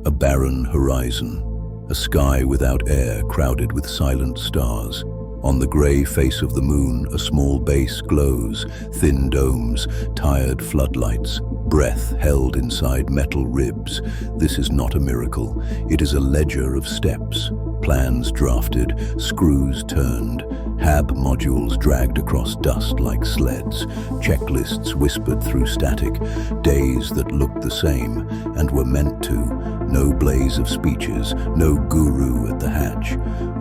A barren horizon, a sky without air crowded with silent stars. On the grey face of the moon, a small base glows, thin domes, tired floodlights, breath held inside metal ribs. This is not a miracle. It is a ledger of steps, plans drafted, screws turned, HAB modules dragged across dust like sleds, checklists whispered through static, days that looked the same and were meant to. No blaze of speeches, no guru at the hatch,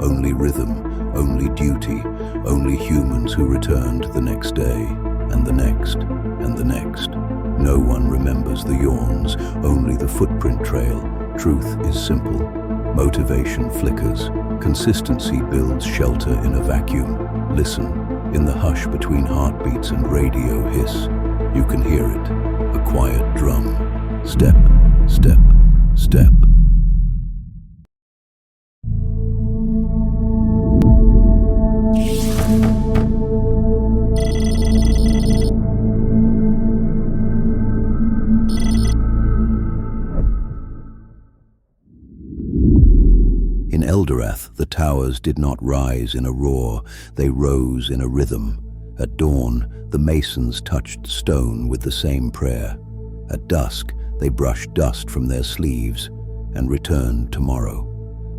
only rhythm, only duty, only humans who returned the next day, and the next, and the next. No one remembers the yawns, only the footprint trail. Truth is simple. Motivation flickers. Consistency builds shelter in a vacuum. Listen, in the hush between heartbeats and radio hiss, you can hear it, a quiet drum. Step, step, step. In Eldorath, the towers did not rise in a roar, they rose in a rhythm. At dawn, the masons touched stone with the same prayer. At dusk, they brushed dust from their sleeves and returned tomorrow.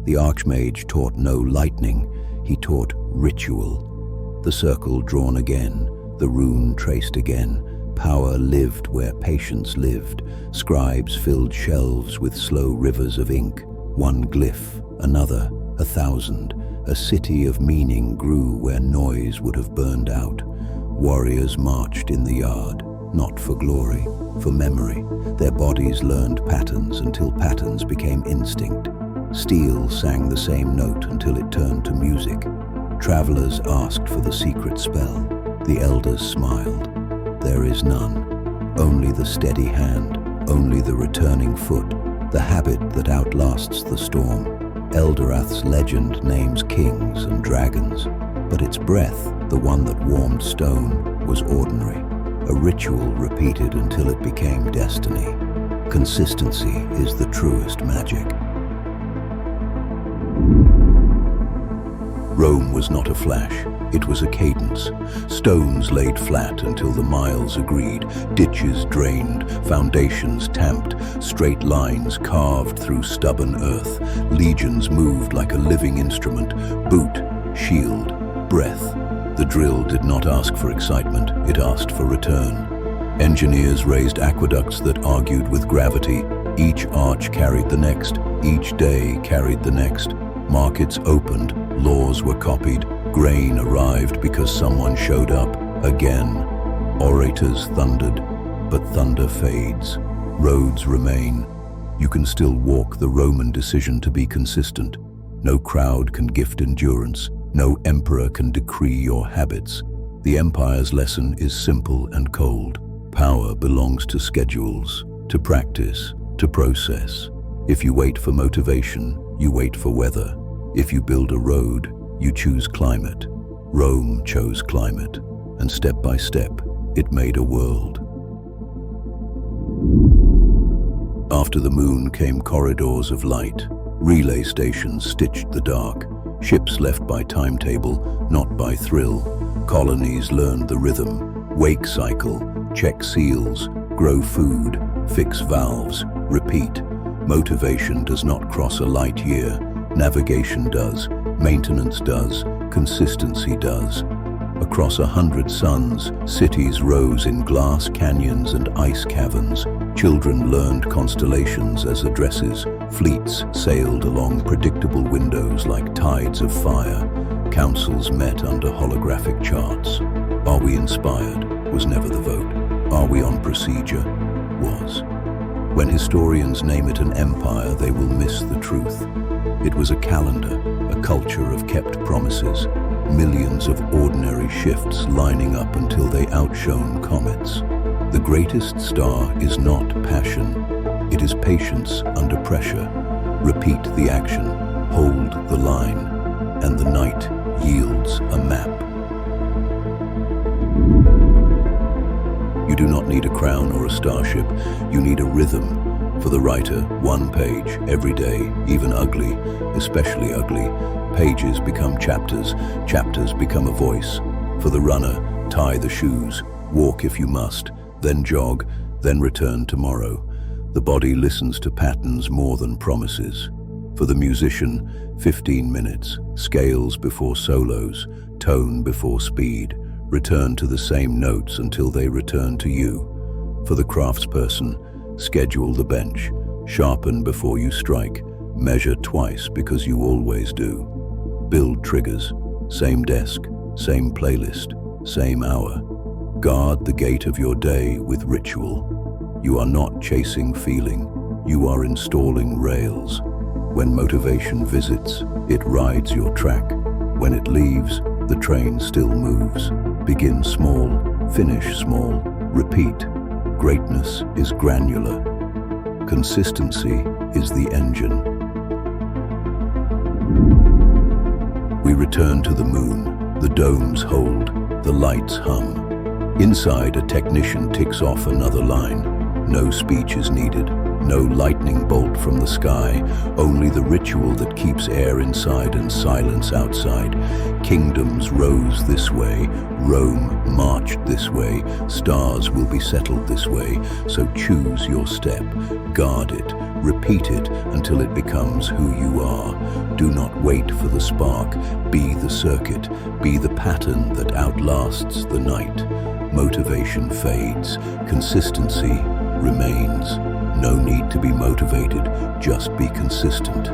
The Archmage taught no lightning, he taught ritual. The circle drawn again, the rune traced again. Power lived where patience lived. Scribes filled shelves with slow rivers of ink. One glyph, another, 1,000. A city of meaning grew where noise would have burned out. Warriors marched in the yard, not for glory, for memory. Their bodies learned patterns until patterns became instinct. Steel sang the same note until it turned to music. Travelers asked for the secret spell. The elders smiled. There is none. Only the steady hand, only the returning foot, the habit that outlasts the storm. Eldorath's legend names kings and dragons, but its breath, the one that warmed stone, was ordinary. A ritual repeated until it became destiny. Consistency is the truest magic. Rome was not a flash, it was a cadence. Stones laid flat until the miles agreed, ditches drained, foundations tamped, straight lines carved through stubborn earth. Legions moved like a living instrument, boot, shield, breath. The drill did not ask for excitement, it asked for return. Engineers raised aqueducts that argued with gravity. Each arch carried the next, each day carried the next. Markets opened, laws were copied, grain arrived because someone showed up again. Orators thundered, but thunder fades. Roads remain. You can still walk the Roman decision to be consistent. No crowd can gift endurance. No emperor can decree your habits. The empire's lesson is simple and cold. Power belongs to schedules, to practice, to process. If you wait for motivation, you wait for weather. If you build a road, you choose climate. Rome chose climate, and step by step, it made a world. After the moon came corridors of light. Relay stations stitched the dark. Ships left by timetable, not by thrill. Colonies learned the rhythm. Wake cycle, check seals, grow food, fix valves, repeat. Motivation does not cross a light year. Navigation does, maintenance does, consistency does. Across 100 suns, cities rose in glass canyons and ice caverns. Children learned constellations as addresses. Fleets sailed along predictable windows like tides of fire. Councils met under holographic charts. Are we inspired? Was never the vote. Are we on procedure? Was. When historians name it an empire, they will miss the truth. It was a calendar, a culture of kept promises, millions of ordinary shifts lining up until they outshone comets. The greatest star is not passion, it is patience under pressure. Repeat the action, hold the line, and the night yields a map. You do not need a crown or a starship, you need a rhythm. For the writer, one page, every day, even ugly, especially ugly. Pages become chapters, chapters become a voice. For the runner, tie the shoes, walk if you must, then jog, then return tomorrow. The body listens to patterns more than promises. For the musician, 15 minutes, scales before solos, tone before speed, return to the same notes until they return to you. For the craftsperson, schedule the bench, sharpen before you strike, measure twice because you always do. Build triggers, same desk, same playlist, same hour. Guard the gate of your day with ritual. You are not chasing feeling, you are installing rails. When motivation visits, it rides your track. When it leaves, the train still moves. Begin small, finish small, repeat. Greatness is granular. Consistency is the engine. We return to the moon. The domes hold, the lights hum. Inside, a technician ticks off another line. No speech is needed, no lightning bolt from the sky, only the ritual that keeps air inside and silence outside. Kingdoms rose this way, Rome marched this way, stars will be settled this way, so choose your step, guard it, repeat it until it becomes who you are. Do not wait for the spark, be the circuit, be the pattern that outlasts the night. Motivation fades, consistency remains. No need to be motivated, just be consistent.